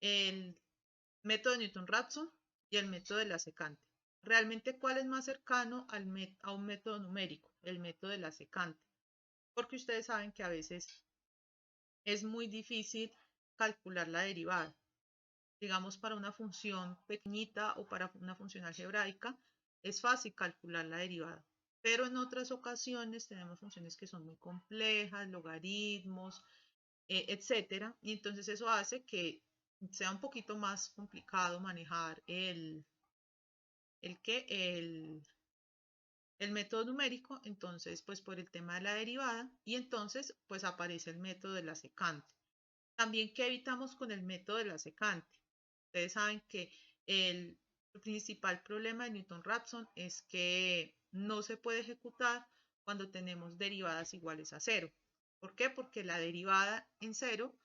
el método de Newton-Raphson y el método de la secante. Realmente, ¿cuál es más cercano a un método numérico? El método de la secante, porque ustedes saben que a veces es muy difícil calcular la derivada. Digamos, para una función pequeñita o para una función algebraica, es fácil calcular la derivada. Pero en otras ocasiones tenemos funciones que son muy complejas, logaritmos, etcétera. Y entonces eso hace que sea un poquito más complicado manejar el, que, el método numérico, entonces pues por el tema de la derivada, y entonces pues aparece el método de la secante. También, ¿qué evitamos con el método de la secante? Ustedes saben que el principal problema de Newton-Raphson es que no se puede ejecutar cuando tenemos derivadas iguales a cero. ¿Por qué? Porque la derivada en cero,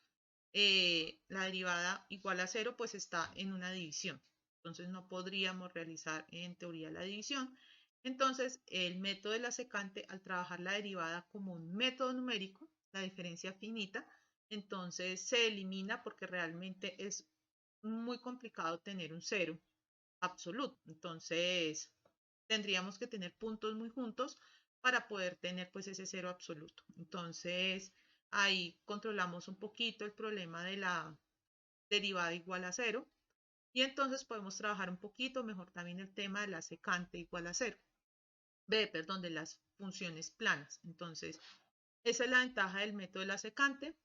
la derivada igual a cero, pues está en una división. Entonces no podríamos realizar en teoría la división. Entonces, el método de la secante, al trabajar la derivada como un método numérico, la diferencia finita, entonces se elimina porque realmente es muy complicado tener un cero absoluto. Entonces, tendríamos que tener puntos muy juntos para poder tener pues ese cero absoluto. Entonces, ahí controlamos un poquito el problema de la derivada igual a cero y entonces podemos trabajar un poquito mejor también el tema de la secante igual a cero. Perdón, de las funciones planas. Entonces, esa es la ventaja del método de la secante.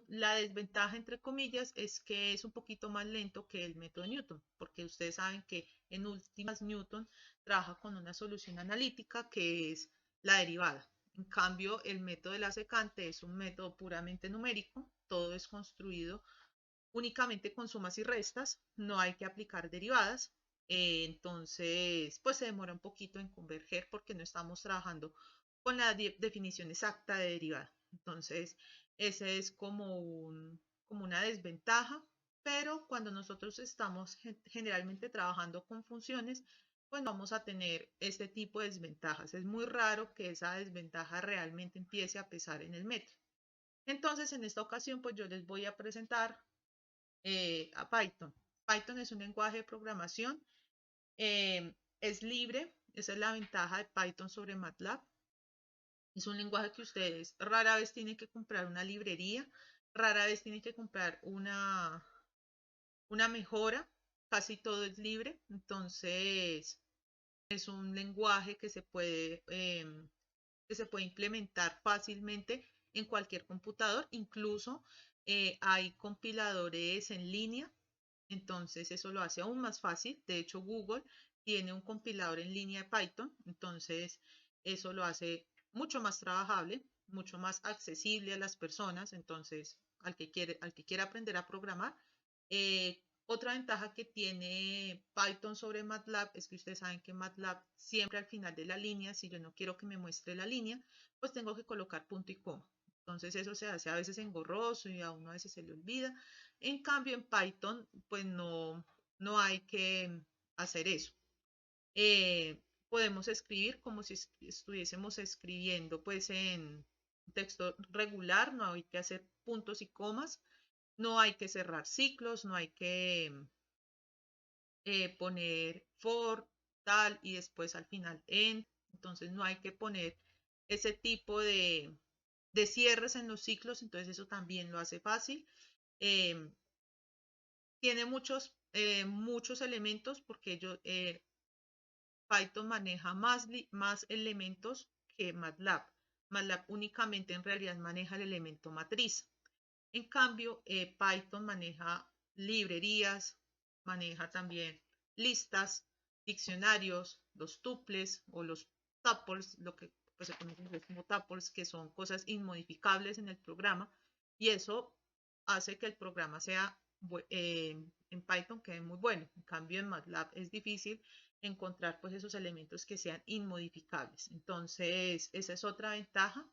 La desventaja, entre comillas, es que es un poquito más lento que el método Newton, porque ustedes saben que en últimas Newton trabaja con una solución analítica que es la derivada. En cambio, el método de la secante es un método puramente numérico, todo es construido únicamente con sumas y restas, no hay que aplicar derivadas, entonces pues se demora un poquito en converger porque no estamos trabajando con la definición exacta de derivada. Entonces, ese es como una desventaja, pero cuando nosotros estamos generalmente trabajando con funciones, pues vamos a tener este tipo de desventajas. Es muy raro que esa desventaja realmente empiece a pesar en el método. Entonces, en esta ocasión, pues yo les voy a presentar a Python. Python es un lenguaje de programación, es libre, esa es la ventaja de Python sobre MATLAB. Es un lenguaje que ustedes rara vez tienen que comprar una librería, rara vez tienen que comprar una mejora, casi todo es libre, entonces es un lenguaje que se puede implementar fácilmente en cualquier computador, incluso hay compiladores en línea, entonces eso lo hace aún más fácil. De hecho, Google tiene un compilador en línea de Python, entonces eso lo hace mucho más trabajable, mucho más accesible a las personas, entonces al que quiera aprender a programar. Otra ventaja que tiene Python sobre MATLAB es que ustedes saben que MATLAB siempre al final de la línea, si yo no quiero que me muestre la línea, pues tengo que colocar punto y coma. Entonces eso se hace a veces engorroso y a uno a veces se le olvida. En cambio, en Python, pues no hay que hacer eso. Eh, Podemos escribir como si estuviésemos escribiendo pues en texto regular, no hay que hacer puntos y comas, no hay que cerrar ciclos, no hay que poner for, tal, y después al final end. Entonces no hay que poner ese tipo de cierres en los ciclos, entonces eso también lo hace fácil. Eh, Tiene muchos elementos porque Python maneja más elementos que MATLAB. MATLAB únicamente en realidad maneja el elemento matriz. En cambio, Python maneja librerías, maneja también listas, diccionarios, los tuples o los tuples, lo que pues, se conoce como tuples, que son cosas inmodificables en el programa, y eso hace que el programa sea en Python quede muy bueno. En cambio, en MATLAB es difícil encontrar pues esos elementos que sean inmodificables. Entonces, esa es otra ventaja.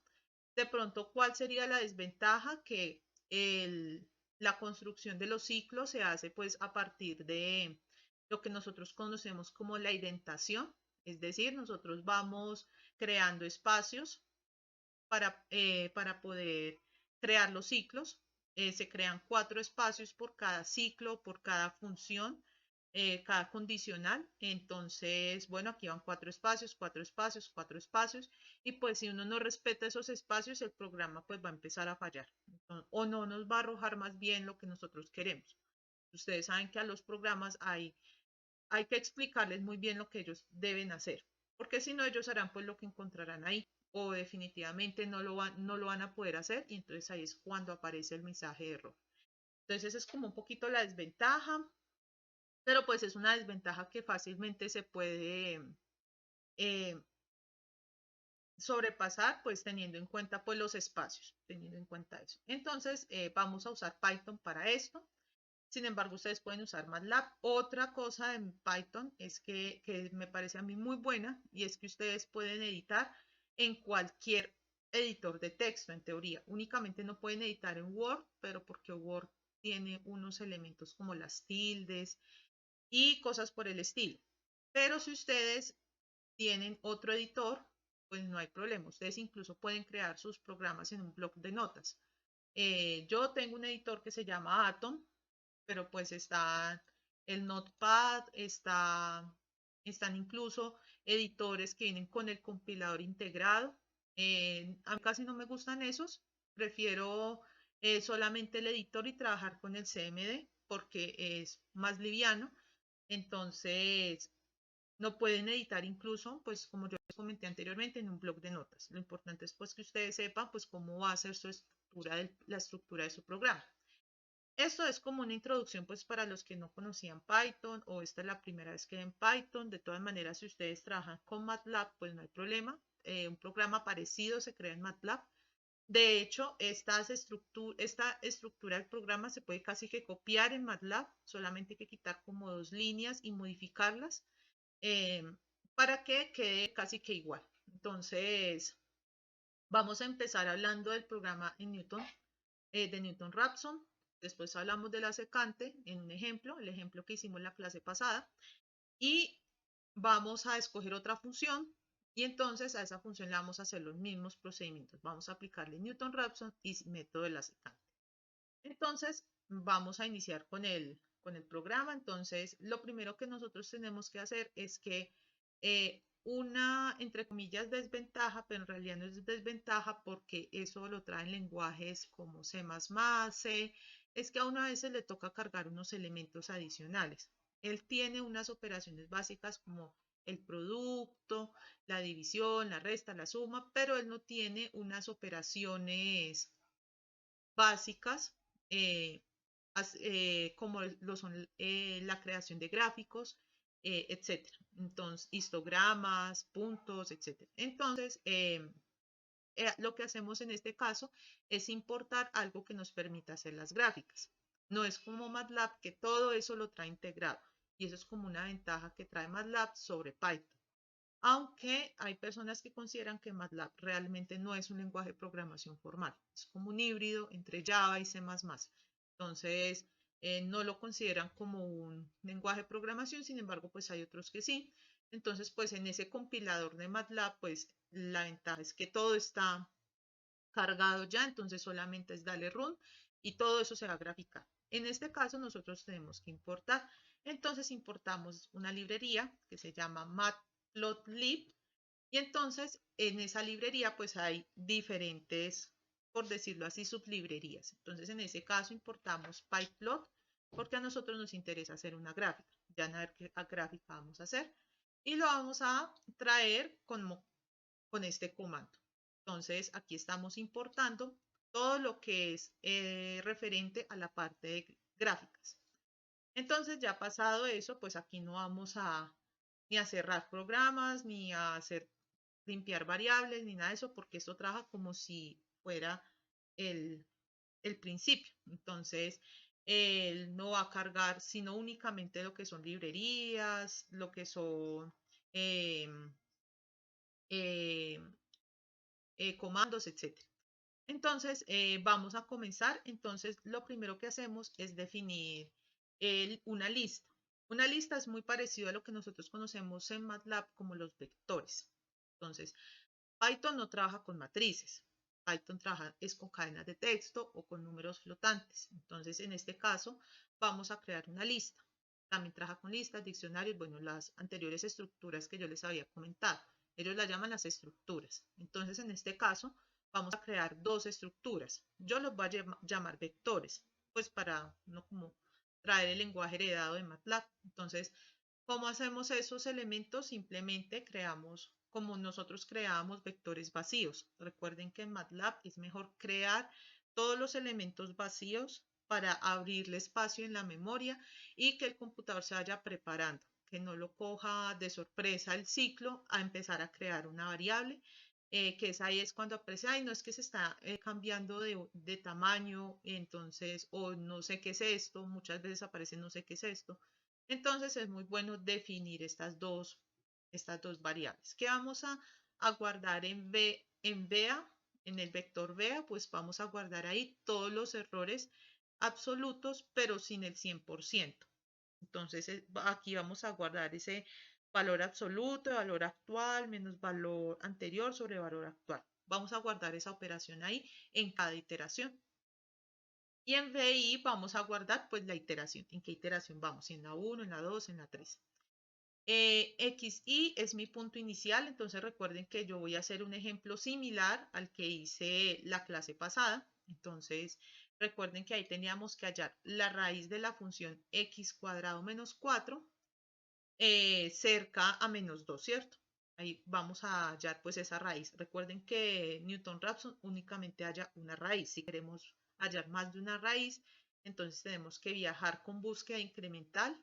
De pronto, ¿cuál sería la desventaja? Que el, la construcción de los ciclos se hace pues a partir de lo que nosotros conocemos como la indentación, es decir, nosotros vamos creando espacios para poder crear los ciclos. Se crean 4 espacios por cada ciclo, por cada función, cada condicional. Entonces, bueno, aquí van 4 espacios, 4 espacios, 4 espacios. Y pues si uno no respeta esos espacios, el programa pues va a empezar a fallar. Entonces, o no nos va a arrojar más bien lo que nosotros queremos. Ustedes saben que a los programas hay que explicarles muy bien lo que ellos deben hacer, porque si no ellos harán pues lo que encontrarán ahí o definitivamente no lo van a poder hacer y entonces ahí es cuando aparece el mensaje de error. Entonces esa es como un poquito la desventaja, pero pues es una desventaja que fácilmente se puede eh, sobrepasar pues teniendo en cuenta pues los espacios, teniendo en cuenta eso. Entonces vamos a usar Python para esto. Sin embargo, ustedes pueden usar MATLAB. Otra cosa en Python es que me parece a mí muy buena y es que ustedes pueden editar en cualquier editor de texto, en teoría. Únicamente no pueden editar en Word, pero porque Word tiene unos elementos como las tildes y cosas por el estilo. Pero si ustedes tienen otro editor, pues no hay problema. Ustedes incluso pueden crear sus programas en un bloc de notas. Yo tengo un editor que se llama Atom, pero pues está el Notepad, están incluso editores que vienen con el compilador integrado. A mí casi no me gustan esos, prefiero solamente el editor y trabajar con el CMD porque es más liviano. Entonces, no pueden editar incluso, pues como yo les comenté anteriormente, en un bloc de notas. Lo importante es pues que ustedes sepan pues cómo va a ser su estructura, la estructura de su programa. Esto es como una introducción pues para los que no conocían Python o esta es la primera vez que ven Python. De todas maneras, si ustedes trabajan con MATLAB, pues no hay problema. Un programa parecido se crea en MATLAB. De hecho, esta estructura del programa se puede casi que copiar en MATLAB, solamente hay que quitar como 2 líneas y modificarlas eh, para que quede casi que igual. Entonces, vamos a empezar hablando del programa en Newton, de Newton Raphson. Después hablamos de la secante en un ejemplo, el ejemplo que hicimos en la clase pasada. Y vamos a escoger otra función y entonces a esa función le vamos a hacer los mismos procedimientos. Vamos a aplicarle Newton Raphson y método de la secante. Entonces vamos a iniciar con el programa. Entonces lo primero que nosotros tenemos que hacer es que una, entre comillas, desventaja, pero en realidad no es desventaja porque eso lo traen lenguajes como C++, C, es que a una vez le toca cargar unos elementos adicionales. Él tiene unas operaciones básicas como el producto, la división, la resta, la suma, pero él no tiene unas operaciones básicas eh, como lo son la creación de gráficos, etcétera. Entonces, histogramas, puntos, etcétera. Entonces, lo que hacemos en este caso es importar algo que nos permita hacer las gráficas. No es como MATLAB que todo eso lo trae integrado. Y eso es como una ventaja que trae MATLAB sobre Python. Aunque hay personas que consideran que MATLAB realmente no es un lenguaje de programación formal, es como un híbrido entre Java y C++. Entonces, no lo consideran como un lenguaje de programación, sin embargo, pues hay otros que sí. Entonces, pues en ese compilador de MATLAB, pues la ventaja es que todo está cargado ya, entonces solamente es darle run y todo eso se va a graficar. En este caso, nosotros tenemos que importar. Entonces, importamos una librería que se llama matplotlib y entonces en esa librería pues hay diferentes, por decirlo así, sublibrerías. Entonces en ese caso importamos pyplot porque a nosotros nos interesa hacer una gráfica. Ya a ver qué gráfica vamos a hacer. Y lo vamos a traer con este comando. Entonces aquí estamos importando todo lo que es referente a la parte de gráficas. Entonces ya pasado eso, pues aquí no vamos a ni a cerrar programas, ni a hacer limpiar variables, ni nada de eso, porque esto trabaja como si fuera el, el principio. Entonces, él no va a cargar sino únicamente lo que son librerías, lo que son eh, eh, comandos, etc. Entonces, vamos a comenzar. Entonces, lo primero que hacemos es definir una lista. Una lista es muy parecido a lo que nosotros conocemos en MATLAB como los vectores. Entonces, Python no trabaja con matrices. Python trabaja es con cadenas de texto o con números flotantes. Entonces, en este caso, vamos a crear una lista. También trabaja con listas, diccionarios, bueno, las anteriores estructuras que yo les había comentado. Ellos las llaman las estructuras. Entonces, en este caso, vamos a crear dos estructuras. Yo los voy a llamar vectores, pues para no como traer el lenguaje heredado de MATLAB. Entonces, ¿cómo hacemos esos elementos? Simplemente creamos, como nosotros creábamos vectores vacíos. Recuerden que en MATLAB es mejor crear todos los elementos vacíos para abrirle espacio en la memoria y que el computador se vaya preparando, que no lo coja de sorpresa el ciclo a empezar a crear una variable, que es ahí es cuando aparece, ay, no es que se está cambiando de tamaño, entonces, o no sé qué es esto, muchas veces aparece no sé qué es esto. Entonces es muy bueno definir estas dos variables. ¿Qué vamos a guardar en VEA? En el vector VEA, pues vamos a guardar ahí todos los errores absolutos, pero sin el 100%. Entonces aquí vamos a guardar ese valor absoluto, valor actual, menos valor anterior sobre valor actual. Vamos a guardar esa operación ahí en cada iteración. Y en VI vamos a guardar pues la iteración. ¿En qué iteración vamos? Si en la 1, en la 2, en la 3. XY es mi punto inicial, entonces recuerden que yo voy a hacer un ejemplo similar al que hice la clase pasada. Entonces recuerden que ahí teníamos que hallar la raíz de la función x cuadrado menos 4 cerca a menos 2, ¿cierto? Ahí vamos a hallar pues esa raíz. Recuerden que Newton-Raphson únicamente halla una raíz. Si queremos hallar más de una raíz, entonces tenemos que viajar con búsqueda incremental,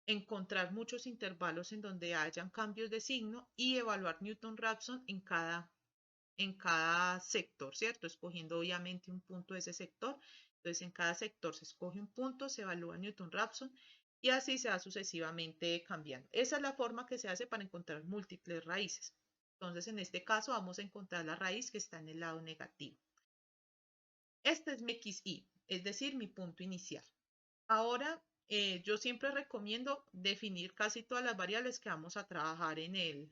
encontrar muchos intervalos en donde hayan cambios de signo y evaluar Newton-Raphson en cada sector, ¿cierto? Escogiendo obviamente un punto de ese sector. Entonces, en cada sector se escoge un punto, se evalúa Newton-Raphson y así se va sucesivamente cambiando. Esa es la forma que se hace para encontrar múltiples raíces. Entonces, en este caso, vamos a encontrar la raíz que está en el lado negativo. Este es mi XY, es decir, mi punto inicial. Ahora, yo siempre recomiendo definir casi todas las variables que vamos a trabajar en el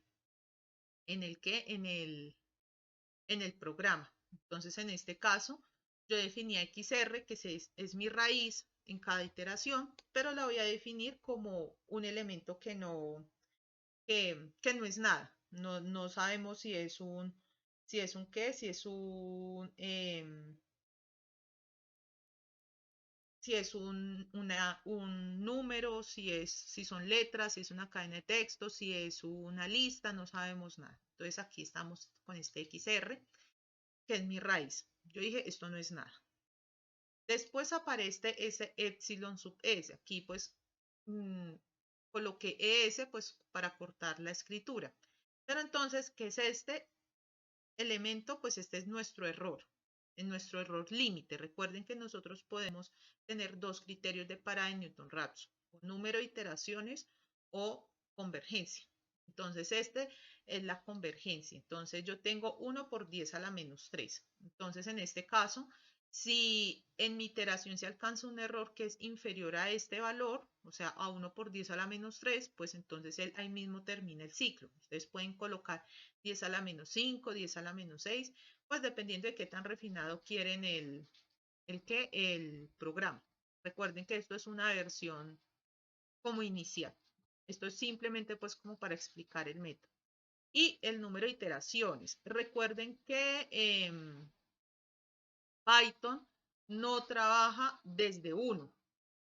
programa. Entonces, en este caso, yo definía XR, que es mi raíz en cada iteración, pero la voy a definir como un elemento que no es nada. No sabemos si es un qué, si es un número, si son letras, si es una cadena de texto, si es una lista, no sabemos nada. Entonces aquí estamos con este XR, que es mi raíz. Yo dije, esto no es nada. Después aparece ese epsilon sub s. Aquí pues coloqué ES pues para cortar la escritura. Pero entonces, ¿qué es este elemento? Pues este es nuestro error, en nuestro error límite. Recuerden que nosotros podemos tener dos criterios de parada en Newton-Raphson, número de iteraciones o convergencia. Entonces, este es la convergencia. Entonces, yo tengo 1 por 10 a la menos 3. Entonces, en este caso, si en mi iteración se alcanza un error que es inferior a este valor, o sea, a 1 por 10 a la menos 3, pues entonces ahí mismo termina el ciclo. Ustedes pueden colocar 10 a la menos 5, 10 a la menos 6, pues dependiendo de qué tan refinado quieren el programa. Recuerden que esto es una versión como inicial. Esto es simplemente pues como para explicar el método. Y el número de iteraciones. Recuerden que Python no trabaja desde 1.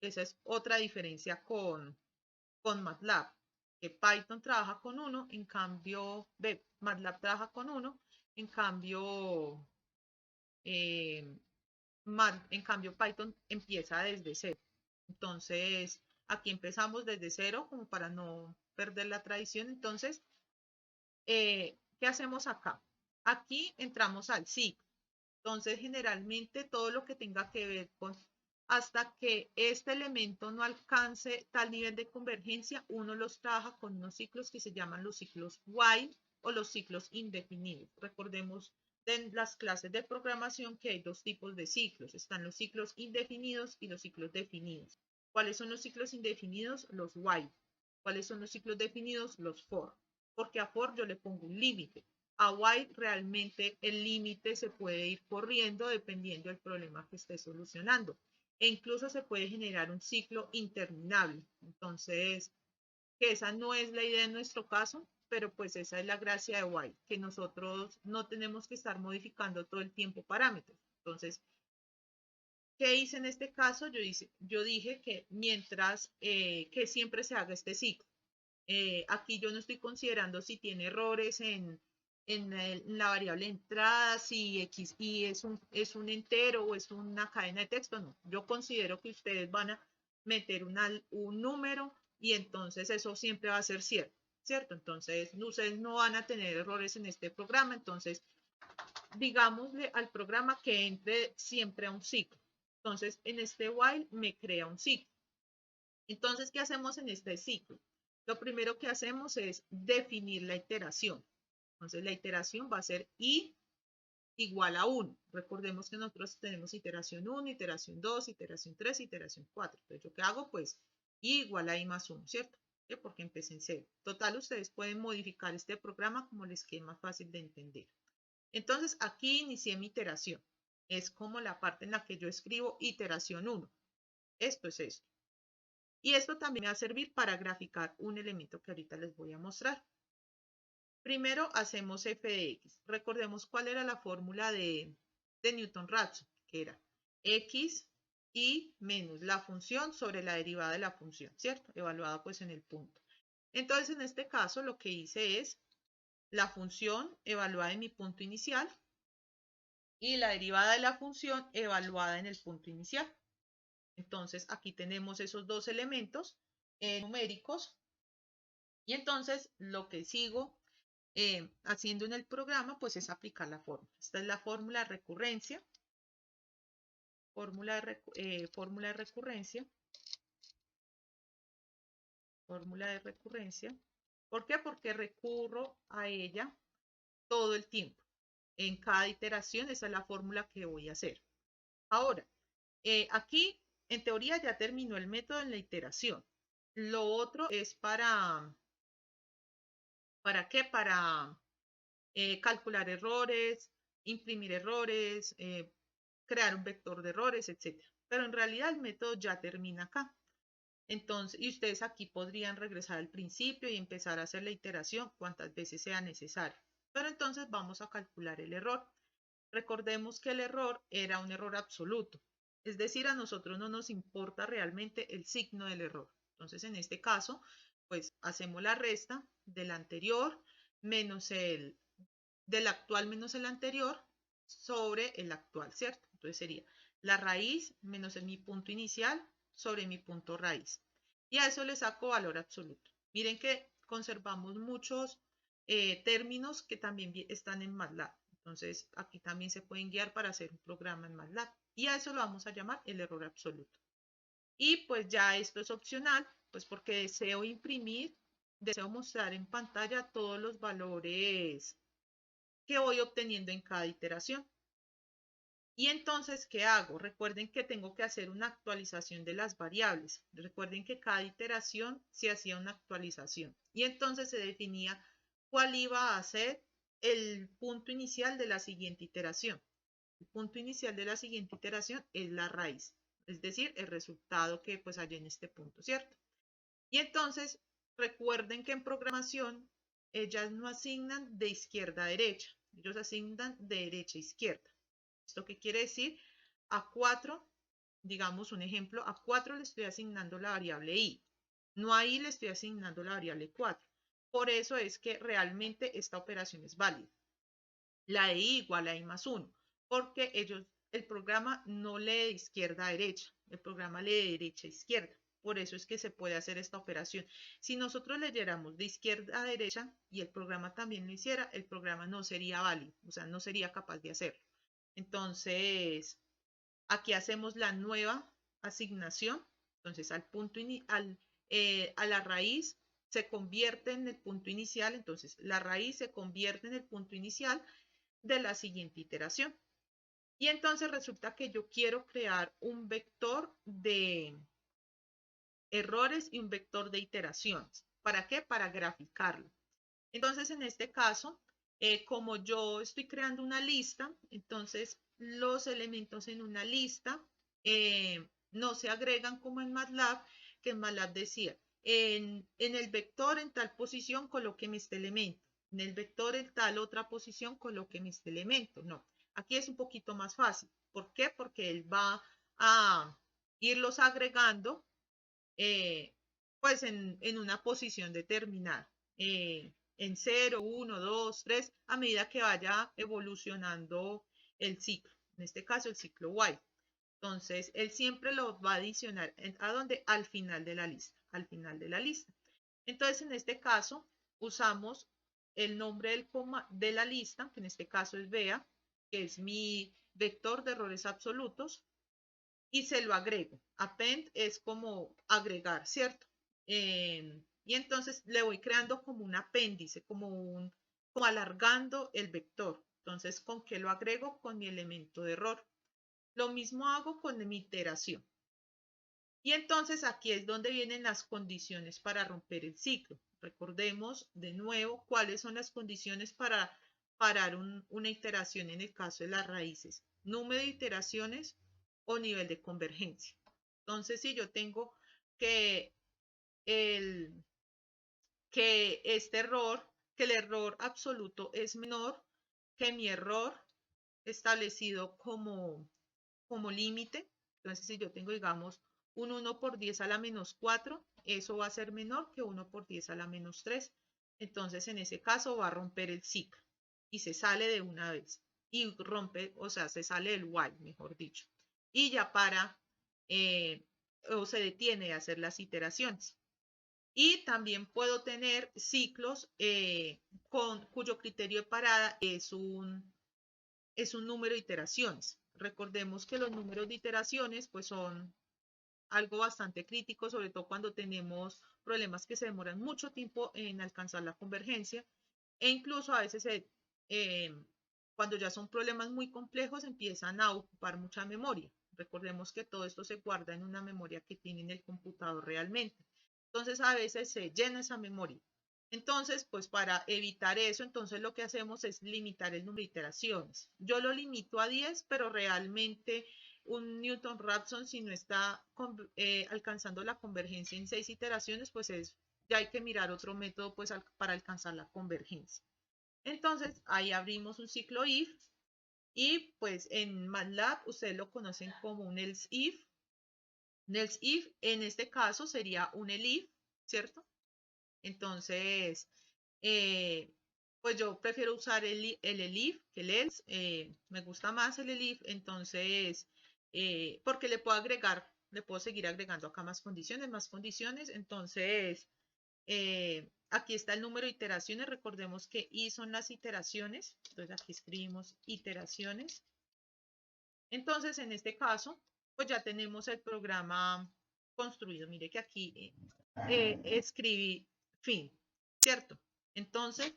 Esa es otra diferencia con MATLAB. Que Python trabaja con 1, en cambio, MATLAB trabaja con 1, en cambio, eh, Python empieza desde 0. Entonces, aquí empezamos desde 0 como para no perder la tradición. Entonces, ¿qué hacemos acá? Aquí entramos al ciclo. Entonces, generalmente todo lo que tenga que ver con hasta que este elemento no alcance tal nivel de convergencia, uno los trabaja con unos ciclos que se llaman los ciclos while o los ciclos indefinidos. Recordemos de las clases de programación que hay dos tipos de ciclos. Están los ciclos indefinidos y los ciclos definidos. ¿Cuáles son los ciclos indefinidos? Los while. ¿Cuáles son los ciclos definidos? Los for. Porque a for yo le pongo un límite. a while realmente el límite se puede ir corriendo dependiendo del problema que esté solucionando. E incluso se puede generar un ciclo interminable. Entonces, que esa no es la idea en nuestro caso, pero pues esa es la gracia de while, que nosotros no tenemos que estar modificando todo el tiempo parámetros. Entonces, ¿qué hice en este caso? Yo dije que mientras que siempre se haga este ciclo. Aquí yo no estoy considerando si tiene errores en la variable entrada, si X y es un entero o es una cadena de texto, no. Yo considero que ustedes van a meter un número y entonces eso siempre va a ser cierto, ¿cierto? Entonces ustedes no van a tener errores en este programa, entonces digámosle al programa que entre siempre a un ciclo. Entonces en este while me crea un ciclo. Entonces, ¿qué hacemos en este ciclo? Lo primero que hacemos es definir la iteración. Entonces, la iteración va a ser i igual a 1. Recordemos que nosotros tenemos iteración 1, iteración 2, iteración 3, iteración 4. Entonces, ¿yo qué hago? Pues i igual a i más 1, ¿cierto? Porque empecé en 0. Total, ustedes pueden modificar este programa como les quede más fácil de entender. Entonces, aquí inicié mi iteración. Es como la parte en la que yo escribo iteración 1. Esto es esto. Y esto también me va a servir para graficar un elemento que ahorita les voy a mostrar. Primero hacemos f de x. Recordemos cuál era la fórmula de Newton-Raphson, que era x y menos la función sobre la derivada de la función, ¿cierto? Evaluada pues en el punto. Entonces en este caso lo que hice es la función evaluada en mi punto inicial y la derivada de la función evaluada en el punto inicial. Entonces aquí tenemos esos dos elementos numéricos y entonces lo que sigo haciendo en el programa pues es aplicar la fórmula. Esta es la fórmula de recurrencia. Fórmula de recurrencia. Fórmula de recurrencia. ¿Por qué? Porque recurro a ella todo el tiempo. En cada iteración esa es la fórmula que voy a hacer. Ahora, aquí en teoría ya terminó el método en la iteración. Lo otro es ¿para qué? Para calcular errores, imprimir errores, crear un vector de errores, etc. Pero en realidad el método ya termina acá. Entonces, y ustedes aquí podrían regresar al principio y empezar a hacer la iteración cuantas veces sea necesario. Pero entonces vamos a calcular el error. Recordemos que el error era un error absoluto. Es decir, a nosotros no nos importa realmente el signo del error. Entonces, en este caso, pues hacemos la resta del anterior menos del actual menos el anterior sobre el actual, ¿cierto? Entonces sería la raíz menos mi punto inicial sobre mi punto raíz. Y a eso le saco valor absoluto. Miren que conservamos muchos términos que también están en MATLAB. Entonces, aquí también se pueden guiar para hacer un programa en MATLAB. Y a eso lo vamos a llamar el error absoluto. Y pues ya esto es opcional, pues porque deseo imprimir, deseo mostrar en pantalla todos los valores que voy obteniendo en cada iteración. Y entonces, ¿qué hago? Recuerden que tengo que hacer una actualización de las variables. Recuerden que cada iteración se hacía una actualización. Y entonces se definía cuál iba a ser el punto inicial de la siguiente iteración. El punto inicial de la siguiente iteración es la raíz, es decir, el resultado que pues hay en este punto, ¿cierto? Y entonces, recuerden que en programación ellas no asignan de izquierda a derecha, ellos asignan de derecha a izquierda. ¿Esto qué quiere decir? A 4, digamos un ejemplo, a 4 le estoy asignando la variable i, no a i le estoy asignando la variable 4. Por eso es que realmente esta operación es válida. La de i igual a i más 1, porque el programa no lee de izquierda a derecha, el programa lee de derecha a izquierda. Por eso es que se puede hacer esta operación. Si nosotros leyéramos de izquierda a derecha y el programa también lo hiciera, el programa no sería válido, o sea, no sería capaz de hacerlo. Entonces, aquí hacemos la nueva asignación. Entonces, a la raíz se convierte en el punto inicial. Entonces, la raíz se convierte en el punto inicial de la siguiente iteración. Y entonces resulta que yo quiero crear un vector de errores y un vector de iteraciones. ¿Para qué? Para graficarlo. Entonces, en este caso, como yo estoy creando una lista, entonces los elementos en una lista no se agregan como en MATLAB, que en MATLAB decía, en el vector en tal posición coloqueme este elemento, en el vector en tal otra posición coloqueme este elemento. No, aquí es un poquito más fácil. ¿Por qué? Porque él va a irlos agregando pues en una posición determinada. En 0, 1, 2, 3, a medida que vaya evolucionando el ciclo. En este caso, el ciclo while. Entonces, él siempre lo va a adicionar. ¿A dónde? Al final de la lista. Al final de la lista. Entonces, en este caso, usamos el nombre de la lista, que en este caso es BEA, que es mi vector de errores absolutos, y se lo agrego. Append es como agregar, ¿cierto? Y entonces le voy creando como un apéndice, como alargando el vector. Entonces, ¿con qué lo agrego? Con mi elemento de error. Lo mismo hago con mi iteración. Y entonces aquí es donde vienen las condiciones para romper el ciclo. Recordemos de nuevo cuáles son las condiciones para parar una iteración en el caso de las raíces. Número de iteraciones o nivel de convergencia. Entonces, si yo tengo que, que este error, que el error absoluto es menor que mi error establecido como límite. Entonces, si yo tengo, digamos, un 1 por 10 a la menos 4, eso va a ser menor que 1 por 10 a la menos 3. Entonces, en ese caso va a romper el ciclo y se sale de una vez. Y rompe, o sea, se sale del while, mejor dicho. Y ya para, o se detiene de hacer las iteraciones. Y también puedo tener ciclos cuyo criterio de parada es un número de iteraciones. Recordemos que los números de iteraciones pues son algo bastante crítico, sobre todo cuando tenemos problemas que se demoran mucho tiempo en alcanzar la convergencia e incluso a veces cuando ya son problemas muy complejos empiezan a ocupar mucha memoria. Recordemos que todo esto se guarda en una memoria que tiene en el computador realmente. Entonces a veces se llena esa memoria. Entonces, pues para evitar eso, entonces lo que hacemos es limitar el número de iteraciones. Yo lo limito a 10, pero realmente un Newton-Raphson, si no está alcanzando la convergencia en 6 iteraciones, pues ya hay que mirar otro método pues, para alcanzar la convergencia. Entonces, ahí abrimos un ciclo if y pues en MATLAB ustedes lo conocen como un else if. Un else if en este caso sería un elif, ¿cierto? Entonces, pues yo prefiero usar el elif que el else. Me gusta más el elif, entonces, porque le puedo seguir agregando acá más condiciones. Entonces, aquí está el número de iteraciones. Recordemos que i son las iteraciones. Entonces, aquí escribimos iteraciones. Entonces, en este caso, pues ya tenemos el programa construido. Mire que aquí escribí fin, ¿cierto? Entonces,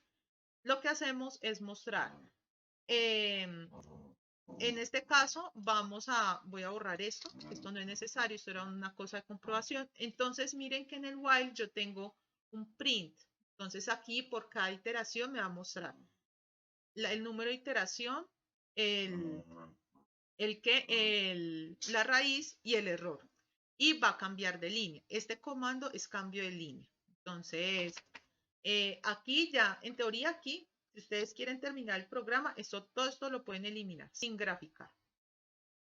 lo que hacemos es mostrar. En este caso, voy a borrar esto. Esto no es necesario, esto era una cosa de comprobación. Entonces, miren que en el while yo tengo un print. Entonces, aquí por cada iteración me va a mostrar el número de iteración, la raíz y el error. Y va a cambiar de línea. Este comando es cambio de línea. Entonces, aquí ya, en teoría aquí, si ustedes quieren terminar el programa, todo esto lo pueden eliminar sin graficar.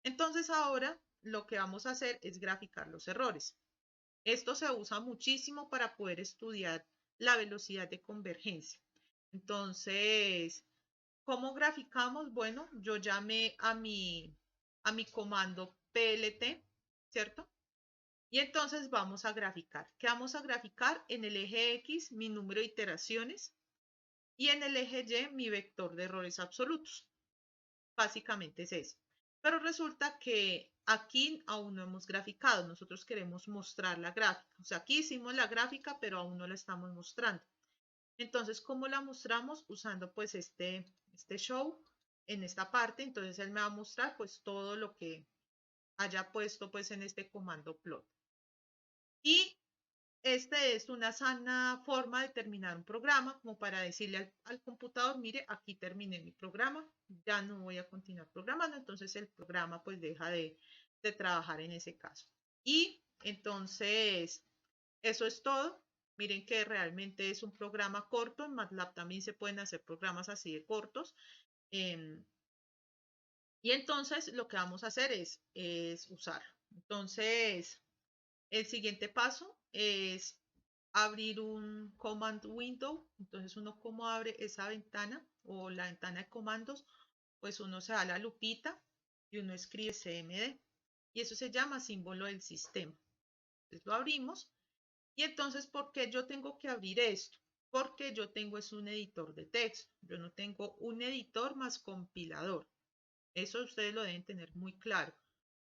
Entonces ahora lo que vamos a hacer es graficar los errores. Esto se usa muchísimo para poder estudiar la velocidad de convergencia. Entonces, ¿cómo graficamos? Bueno, yo llamé a mi comando PLT, ¿cierto? Y entonces vamos a graficar. ¿Qué vamos a graficar? En el eje X mi número de iteraciones y en el eje Y mi vector de errores absolutos. Básicamente es eso. Pero resulta que aquí aún no hemos graficado. Nosotros queremos mostrar la gráfica. O sea, aquí hicimos la gráfica, pero aún no la estamos mostrando. Entonces, ¿cómo la mostramos? Usando pues este show en esta parte. Entonces, él me va a mostrar pues todo lo que haya puesto pues en este comando plot. Y Este es una sana forma de terminar un programa, como para decirle al computador, mire, aquí terminé mi programa, ya no voy a continuar programando, entonces el programa pues deja de trabajar en ese caso. Y entonces, eso es todo. Miren que realmente es un programa corto, en MATLAB también se pueden hacer programas así de cortos. Eh, y entonces lo que vamos a hacer es usar. Entonces, el siguiente paso es abrir un command window. Entonces uno como abre esa ventana o la ventana de comandos, pues uno se da la lupita y uno escribe CMD. Y eso se llama símbolo del sistema. Entonces lo abrimos. Y entonces, ¿por qué yo tengo que abrir esto? Porque yo tengo es un editor de texto. Yo no tengo un editor más compilador. Eso ustedes lo deben tener muy claro.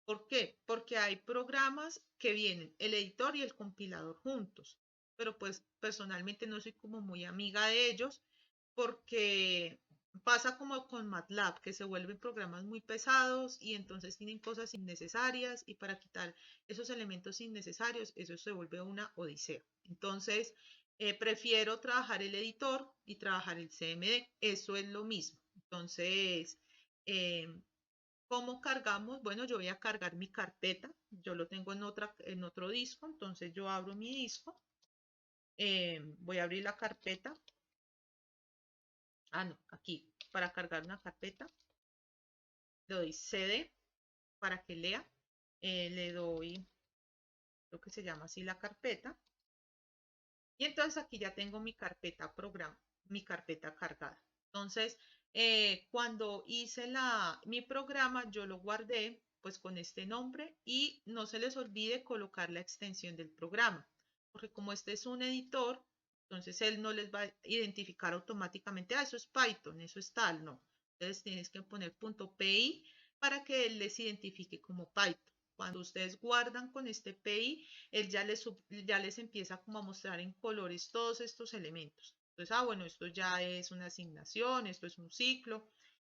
¿Por qué? Porque hay programas que vienen el editor y el compilador juntos, pero pues personalmente no soy como muy amiga de ellos porque pasa como con MATLAB, que se vuelven programas muy pesados y entonces tienen cosas innecesarias y para quitar esos elementos innecesarios, eso se vuelve una odisea. Entonces, prefiero trabajar el editor y trabajar el CMD, eso es lo mismo. Entonces, eh, ¿cómo cargamos? Bueno, yo voy a cargar mi carpeta. Yo lo tengo en otro disco. Entonces yo abro mi disco. Voy a abrir la carpeta. Ah, no, aquí. Para cargar una carpeta. Le doy CD para que lea. Le doy lo que se llama así la carpeta. Y entonces aquí ya tengo mi carpeta programa, mi carpeta cargada. Entonces, cuando hice mi programa, yo lo guardé pues con este nombre y no se les olvide colocar la extensión del programa, porque como este es un editor, entonces él no les va a identificar automáticamente, eso es Python, eso es tal, no. Entonces tienes que poner .py para que él les identifique como Python. Cuando ustedes guardan con este PI, él ya les empieza como a mostrar en colores todos estos elementos. Entonces, bueno, esto ya es una asignación, esto es un ciclo,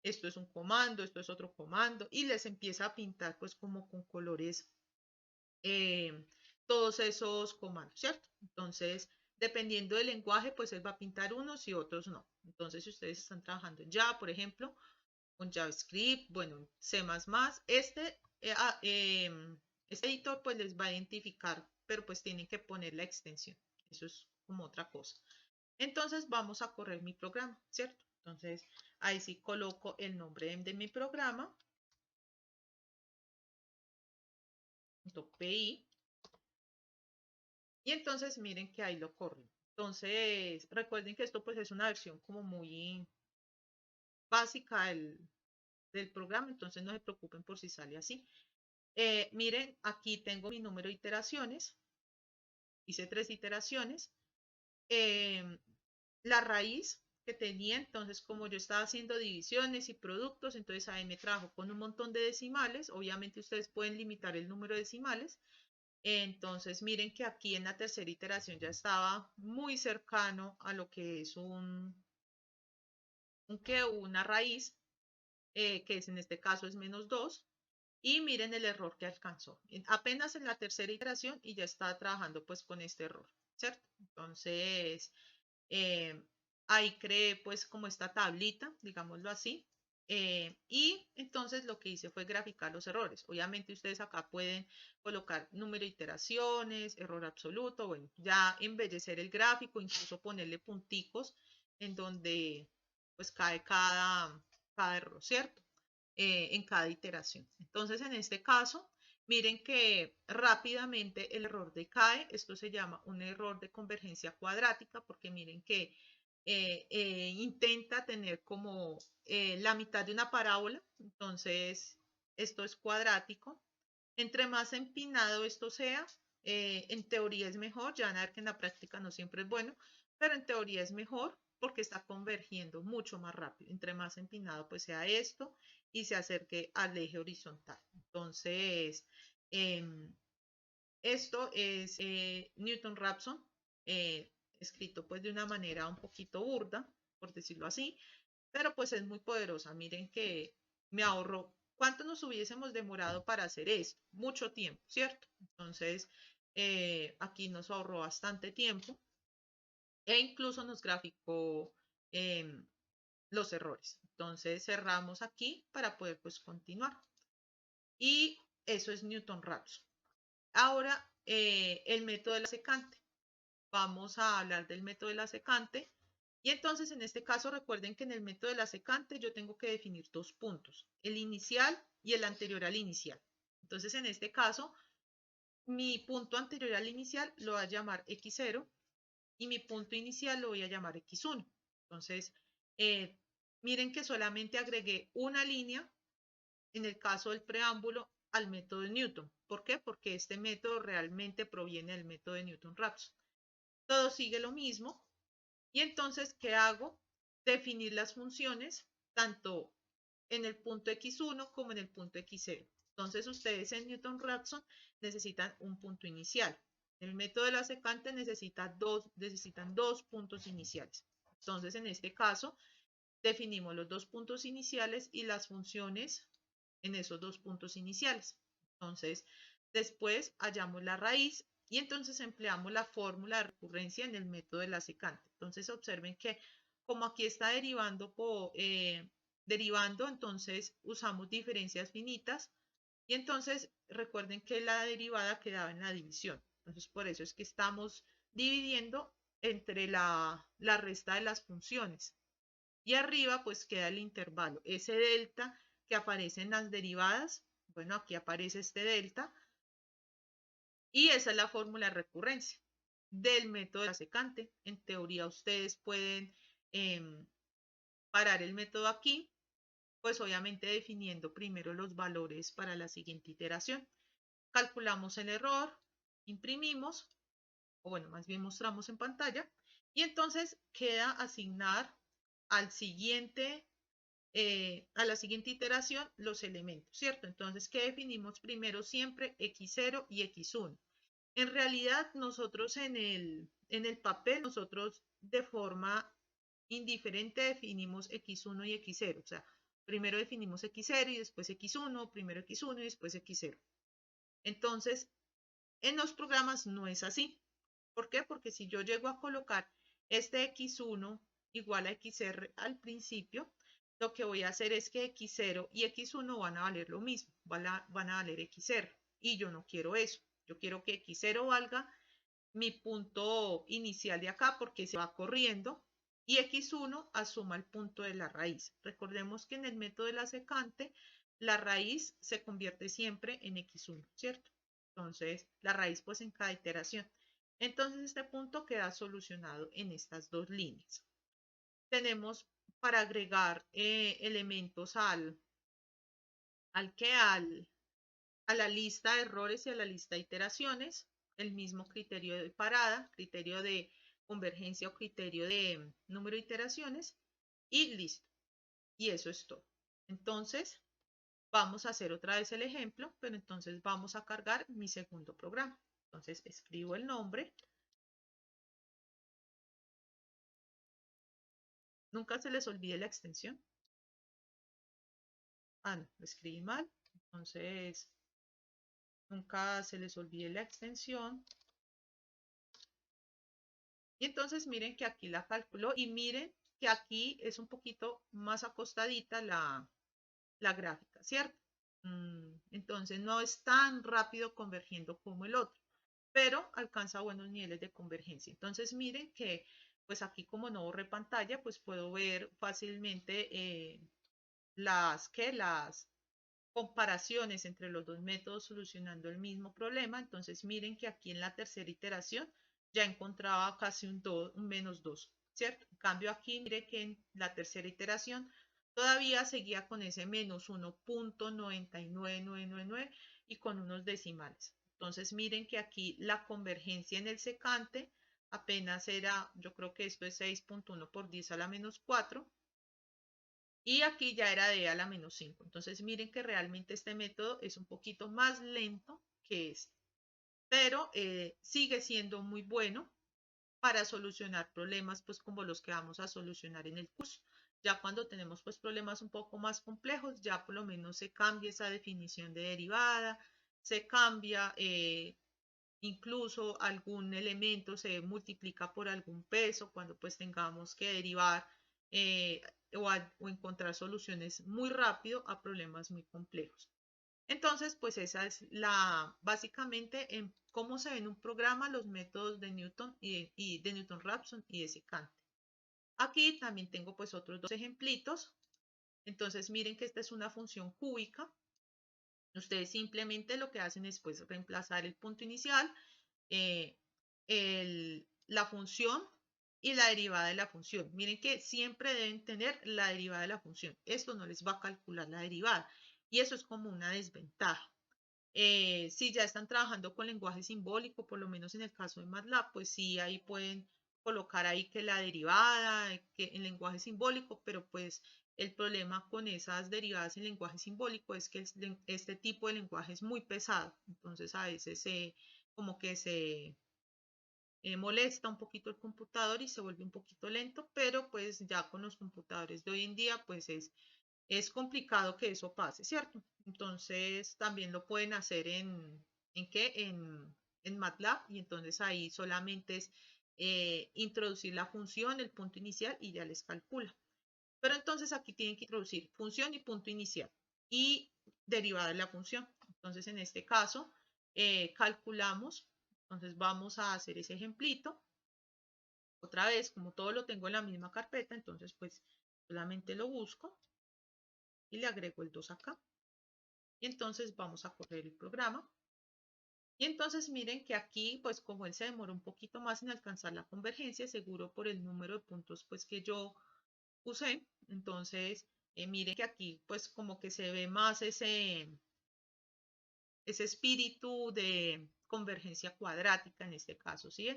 esto es un comando, esto es otro comando, y les empieza a pintar pues como con colores eh, todos esos comandos, ¿cierto? Entonces, dependiendo del lenguaje, pues él va a pintar unos y otros no. Entonces, si ustedes están trabajando en Java, por ejemplo, con JavaScript, bueno, C++, este, este editor pues les va a identificar, pero pues tienen que poner la extensión. Eso es como otra cosa. Entonces vamos a correr mi programa, ¿cierto? Entonces ahí sí coloco el nombre de mi programa, .pi, y entonces miren que ahí lo corre. Entonces recuerden que esto pues es una versión como muy básica del programa, entonces no se preocupen por si sale así. Miren, aquí tengo mi número de iteraciones. Hice 3 iteraciones. La raíz que tenía, entonces como yo estaba haciendo divisiones y productos, entonces ahí me trajo con un montón de decimales. Obviamente ustedes pueden limitar el número de decimales. Entonces miren que aquí en la tercera iteración ya estaba muy cercano a lo que es una raíz, que es en este caso es -2. Y miren el error que alcanzó. Apenas en la tercera iteración y ya está trabajando pues con este error, ¿cierto? Entonces, eh, ahí creé pues como esta tablita, digámoslo así. Y entonces lo que hice fue graficar los errores. Obviamente ustedes acá pueden colocar número de iteraciones, error absoluto, bueno, ya embellecer el gráfico, incluso ponerle punticos en donde pues cae cada error, ¿cierto? En cada iteración. Entonces, en este caso, miren que rápidamente el error decae. Esto se llama un error de convergencia cuadrática porque miren que intenta tener como la mitad de una parábola. Entonces, esto es cuadrático. Entre más empinado esto sea, en teoría es mejor. Ya van a ver que en la práctica no siempre es bueno, pero en teoría es mejor porque está convergiendo mucho más rápido. Entre más empinado pues sea esto y se acerque al eje horizontal. Entonces, eh, esto es Newton-Raphson, escrito pues de una manera un poquito burda, por decirlo así, pero pues es muy poderosa. Miren que me ahorró. ¿Cuánto nos hubiésemos demorado para hacer esto? Mucho tiempo, ¿cierto? Entonces, Aquí nos ahorró bastante tiempo e incluso nos graficó los errores. Entonces cerramos aquí para poder pues continuar. Y eso es Newton-Raphson. Ahora el método de la secante. Vamos a hablar del método de la secante. Y entonces en este caso recuerden que en el método de la secante yo tengo que definir dos puntos, el inicial y el anterior al inicial. Entonces en este caso mi punto anterior al inicial lo voy a llamar x0 y mi punto inicial lo voy a llamar x1. Entonces miren que solamente agregué una línea en el caso del preámbulo al método de Newton. ¿Por qué? Porque este método realmente proviene del método de Newton-Raphson. Todo sigue lo mismo. Y entonces, ¿qué hago? Definir las funciones tanto en el punto x1 como en el punto x0. Entonces, ustedes en Newton-Raphson necesitan un punto inicial. El método de la secante necesitan dos puntos iniciales. Entonces, en este caso, definimos los dos puntos iniciales y las funciones en esos dos puntos iniciales. Entonces, después hallamos la raíz y entonces empleamos la fórmula de recurrencia en el método de la secante. Entonces, observen que como aquí está derivando, entonces usamos diferencias finitas y entonces recuerden que la derivada quedaba en la división. Entonces, por eso es que estamos dividiendo entre la resta de las funciones. Y arriba pues queda el intervalo, ese delta que aparece en las derivadas. Bueno, aquí aparece este delta y esa es la fórmula de recurrencia del método de la secante. En teoría ustedes pueden parar el método aquí, pues obviamente definiendo primero los valores para la siguiente iteración. Calculamos el error, imprimimos, o bueno, más bien mostramos en pantalla, y entonces queda asignar al siguiente a la siguiente iteración los elementos, ¿cierto? Entonces, ¿qué definimos primero siempre? X0 y X1. En realidad, nosotros en el papel, nosotros de forma indiferente definimos X1 y X0. O sea, primero definimos X0 y después X1, primero X1 y después X0. Entonces, en los programas no es así. ¿Por qué? Porque si yo llego a colocar este X1 igual a XR al principio, lo que voy a hacer es que X0 y X1 van a valer lo mismo, van a valer XR. Y yo no quiero eso. Yo quiero que X0 valga mi punto inicial de acá porque se va corriendo y X1 asuma el punto de la raíz. Recordemos que en el método de la secante, la raíz se convierte siempre en X1, ¿cierto? Entonces, la raíz pues en cada iteración. Entonces, este punto queda solucionado en estas dos líneas. Tenemos para agregar elementos a la lista de errores y a la lista de iteraciones, el mismo criterio de parada, criterio de convergencia o criterio de número de iteraciones y listo. Y eso es todo. Entonces, vamos a hacer otra vez el ejemplo, pero entonces vamos a cargar mi segundo programa. Entonces, escribo el nombre. Nunca se les olvide la extensión. Ah, no, lo escribí mal. Entonces, nunca se les olvide la extensión. Y entonces miren que aquí la calculó y miren que aquí es un poquito más acostadita la gráfica, ¿cierto? Entonces no es tan rápido convergiendo como el otro, pero alcanza buenos niveles de convergencia. Entonces miren que pues aquí como no borré pantalla, pues puedo ver fácilmente las comparaciones entre los dos métodos solucionando el mismo problema. Entonces miren que aquí en la tercera iteración ya encontraba casi un menos 2, ¿cierto? En cambio aquí mire que en la tercera iteración todavía seguía con ese menos 1.99999 y con unos decimales. Entonces miren que aquí la convergencia en el secante apenas era, yo creo que esto es 6.1 por 10 a la menos 4 y aquí ya era de a la menos 5. Entonces miren que realmente este método es un poquito más lento que este, pero sigue siendo muy bueno para solucionar problemas pues como los que vamos a solucionar en el curso. Ya cuando tenemos pues problemas un poco más complejos, ya por lo menos se cambia esa definición de derivada, se cambia incluso algún elemento se multiplica por algún peso cuando pues tengamos que derivar eh, o encontrar soluciones muy rápido a problemas muy complejos. Entonces, pues esa es básicamente en cómo se ve en un programa los métodos de Newton y de Newton-Raphson y de secante. Aquí también tengo pues otros dos ejemplitos. Entonces, miren que esta es una función cúbica. Ustedes simplemente lo que hacen es pues reemplazar el punto inicial, eh, la función y la derivada de la función. Miren que siempre deben tener la derivada de la función. Esto no les va a calcular la derivada y eso es como una desventaja. Si ya están trabajando con lenguaje simbólico, por lo menos en el caso de MATLAB, pues sí, ahí pueden colocar ahí que la derivada, que en lenguaje simbólico, pero pues el problema con esas derivadas en lenguaje simbólico es que este tipo de lenguaje es muy pesado, entonces a veces como que se molesta un poquito el computador y se vuelve un poquito lento, pero pues ya con los computadores de hoy en día pues es complicado que eso pase, ¿cierto? Entonces también lo pueden hacer ¿en qué? En MATLAB y entonces ahí solamente es introducir la función, el punto inicial y ya les calcula. Pero entonces aquí tienen que introducir función y punto inicial y derivada de la función. Entonces en este caso calculamos, entonces vamos a hacer ese ejemplito. Otra vez, como todo lo tengo en la misma carpeta, entonces pues solamente lo busco y le agrego el 2 acá. Y entonces vamos a correr el programa. Y entonces miren que aquí, pues como él se demora un poquito más en alcanzar la convergencia, seguro por el número de puntos pues que yo usé. Entonces, miren que aquí pues como que se ve más ese espíritu de convergencia cuadrática en este caso, ¿sí?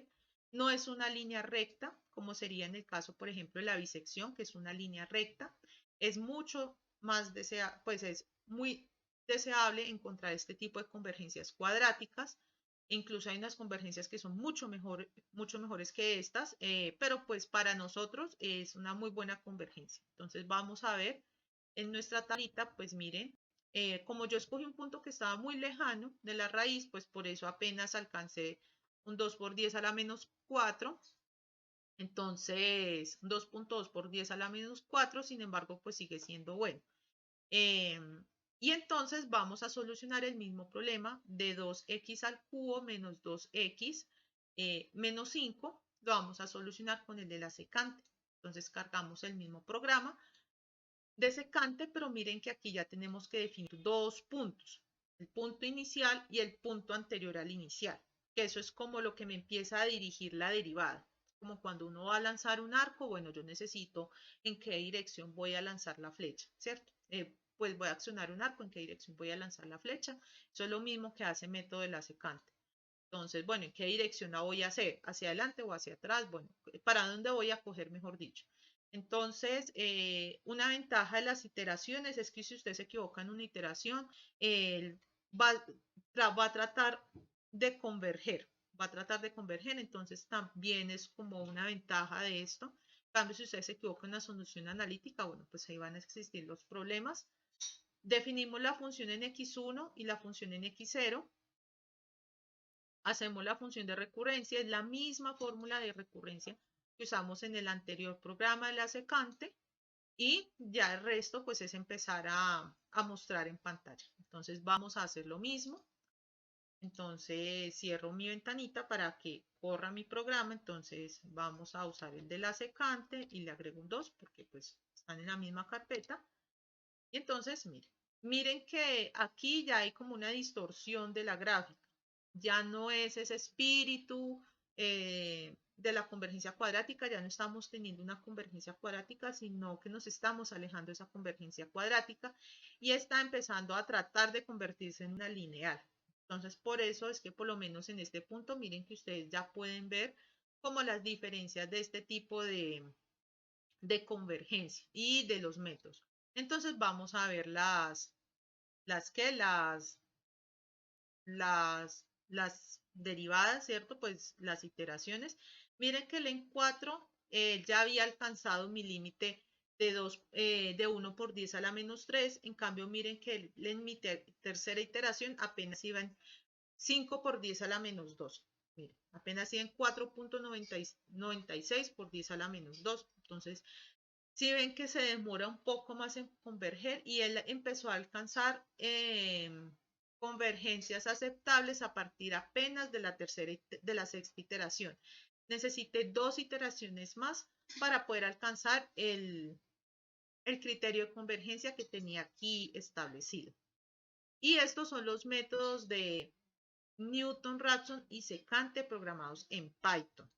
No es una línea recta, como sería en el caso, por ejemplo, de la bisección, que es una línea recta. Es mucho más deseable, pues es muy deseable encontrar este tipo de convergencias cuadráticas. Incluso hay unas convergencias que son mucho mejores que estas, pero pues para nosotros es una muy buena convergencia. Entonces vamos a ver en nuestra tablita, pues miren, como yo escogí un punto que estaba muy lejano de la raíz, pues por eso apenas alcancé un 2 por 10 a la menos 4. Entonces, 2.2 por 10 a la menos 4, sin embargo, pues sigue siendo bueno. Eh, y entonces vamos a solucionar el mismo problema de 2x al cubo menos 2x menos 5. Lo vamos a solucionar con el de la secante. Entonces cargamos el mismo programa de secante, pero miren que aquí ya tenemos que definir dos puntos, el punto inicial y el punto anterior al inicial, que eso es como lo que me empieza a dirigir la derivada. Como cuando uno va a lanzar un arco, bueno, yo necesito en qué dirección voy a lanzar la flecha, ¿cierto? Pues voy a accionar un arco, en qué dirección voy a lanzar la flecha. Eso es lo mismo que hace método de la secante. Entonces, bueno, ¿en qué dirección la voy a hacer? ¿Hacia adelante o hacia atrás? Bueno, ¿para dónde voy a coger, mejor dicho? Entonces, una ventaja de las iteraciones es que si usted se equivoca en una iteración, él va, va a tratar de converger, va a tratar de converger, entonces también es como una ventaja de esto. En cambio, si usted se equivoca en la solución analítica, bueno, pues ahí van a existir los problemas. Definimos la función en x1 y la función en x0. Hacemos la función de recurrencia, es la misma fórmula de recurrencia que usamos en el anterior programa de la secante y ya el resto pues es empezar a mostrar en pantalla. Entonces vamos a hacer lo mismo. Entonces cierro mi ventanita para que corra mi programa. Entonces vamos a usar el de la secante y le agrego un 2 porque pues están en la misma carpeta. Y entonces miren que aquí ya hay como una distorsión de la gráfica. Ya no es ese espíritu de la convergencia cuadrática, ya no estamos teniendo una convergencia cuadrática, sino que nos estamos alejando de esa convergencia cuadrática y está empezando a tratar de convertirse en una lineal. Entonces, por eso es que por lo menos en este punto, miren que ustedes ya pueden ver como las diferencias de este tipo de convergencia y de los métodos. Entonces, vamos a ver las derivadas, ¿cierto? Pues las iteraciones. Miren que el en 4 ya había alcanzado mi límite de 1 por 10 a la menos 3. En cambio, miren que en mi tercera iteración apenas iba 5 por 10 a la menos 2. Mire, apenas tienen 4.96 por 10 a la menos 2. Entonces, si ven que se demora un poco más en converger y él empezó a alcanzar convergencias aceptables a partir apenas de la sexta iteración. Necesité 2 iteraciones más para poder alcanzar el criterio de convergencia que tenía aquí establecido. Y estos son los métodos de Newton, Raphson y secante programados en Python.